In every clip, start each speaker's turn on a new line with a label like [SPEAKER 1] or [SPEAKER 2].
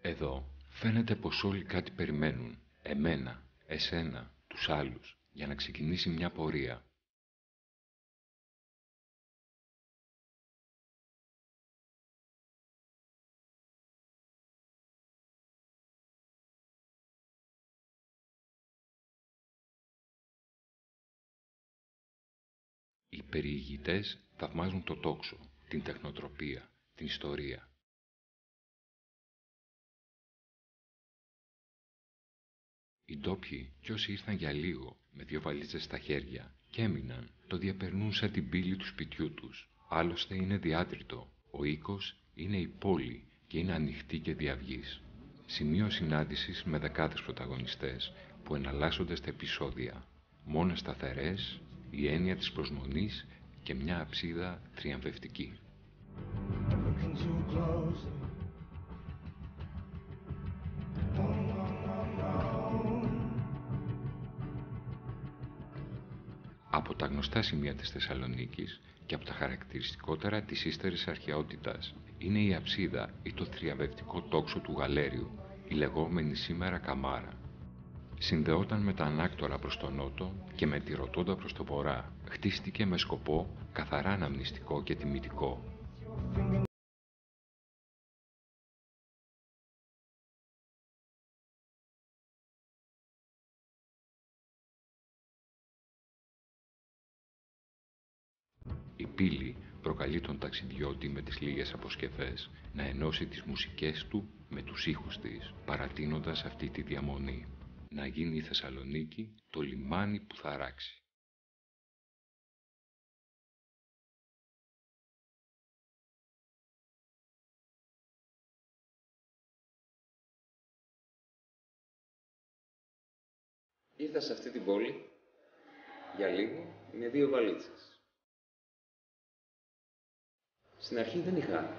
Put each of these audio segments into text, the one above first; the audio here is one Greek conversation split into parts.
[SPEAKER 1] Εδώ φαίνεται πως όλοι κάτι περιμένουν, εμένα, εσένα, τους άλλους, για να ξεκινήσει μια πορεία. Οι περιηγητές θαυμάζουν το τόξο, την τεχνοτροπία, την ιστορία. Οι ντόπιοι κι όσοι ήρθαν για λίγο, με 2 βαλίτσες στα χέρια, και έμειναν, το διαπερνούν σαν την πύλη του σπιτιού τους. Άλλωστε είναι διάτριτο. Ο οίκος είναι η πόλη και είναι ανοιχτή και διαυγής. Σημείο συνάντησης με δεκάδες πρωταγωνιστές που εναλλάσσονται στα επεισόδια. Μόνες σταθερές, η έννοια της προσμονής και μια αψίδα θριαμβευτική. Από τα γνωστά σημεία της Θεσσαλονίκης και από τα χαρακτηριστικότερα της ύστερης αρχαιότητας είναι η αψίδα ή το θριαμβευτικό τόξο του Γαλέριου, η λεγόμενη σήμερα Καμάρα. Συνδεόταν με τα ανάκτορα προς τον νότο και με τη Ροτόντα προς το βορρά. Χτίστηκε με σκοπό καθαρά αναμνηστικό και τιμητικό. Η πύλη προκαλεί τον ταξιδιώτη με τις λίγες αποσκευές να ενώσει τις μουσικές του με τους ήχους της, παρατείνοντας αυτή τη διαμονή. Να γίνει η Θεσσαλονίκη το λιμάνι που θα ράξει.
[SPEAKER 2] Ήρθα σε αυτή την πόλη για λίγο με 2 βαλίτσες. Στην αρχή δεν είχα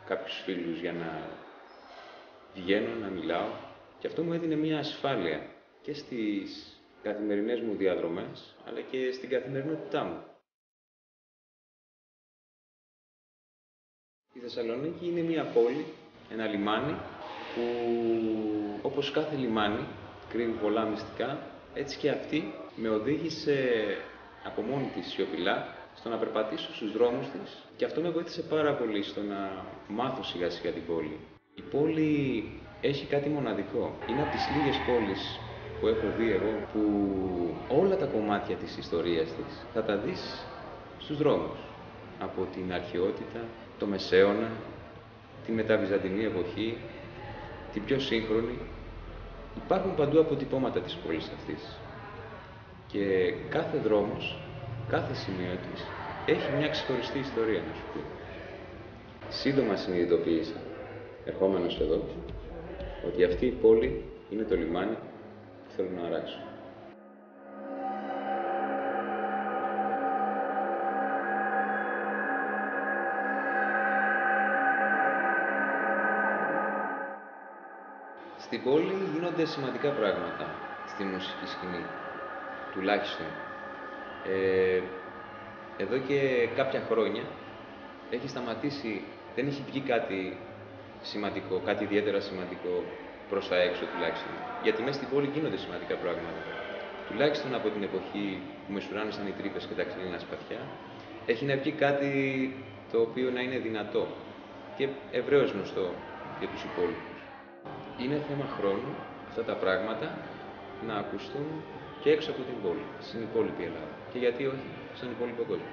[SPEAKER 2] κάποιους φίλους για να βγαίνω, να μιλάω και αυτό μου έδινε μια ασφάλεια και στις καθημερινές μου διαδρομές αλλά και στην καθημερινότητά μου. Η Θεσσαλονίκη είναι μια πόλη, ένα λιμάνι που όπως κάθε λιμάνι κρύβει πολλά μυστικά, έτσι και αυτή με οδήγησε από μόνη της σιωπηλά στο να περπατήσω στους δρόμους της και αυτό με βοήθησε πάρα πολύ στο να μάθω σιγά σιγά την πόλη. Η πόλη έχει κάτι μοναδικό. Είναι από τις λίγες πόλεις που έχω δει εγώ που όλα τα κομμάτια της ιστορίας της θα τα δεις στους δρόμους. Από την αρχαιότητα, το Μεσαίωνα, τη μεταβυζαντινή εποχή, την πιο σύγχρονη. Υπάρχουν παντού αποτυπώματα της πόλης αυτής. Και κάθε δρόμος, κάθε σημείο της, έχει μια ξεχωριστή ιστορία να σου πει. Σύντομα συνειδητοποίησα, ερχόμενος εδώ, ότι αυτή η πόλη είναι το λιμάνι που θέλω να αράξω. Στην πόλη γίνονται σημαντικά πράγματα στη μουσική σκηνή, τουλάχιστον. Εδώ και κάποια χρόνια έχει σταματήσει, δεν έχει βγει κάτι σημαντικό, κάτι ιδιαίτερα σημαντικό προς τα έξω τουλάχιστον. Γιατί μέσα στην πόλη γίνονται σημαντικά πράγματα. Τουλάχιστον από την εποχή που μεσουράνησαν οι τρύπες και τα ξύλινα σπαθιά, έχει να βγει κάτι το οποίο να είναι δυνατό και ευρέως γνωστό για τους υπόλοιπους. Είναι θέμα χρόνου αυτά τα πράγματα να ακουστούν και έξω από την πόλη, στην υπόλοιπη Ελλάδα. Και γιατί όχι, στον υπόλοιπο κόσμο.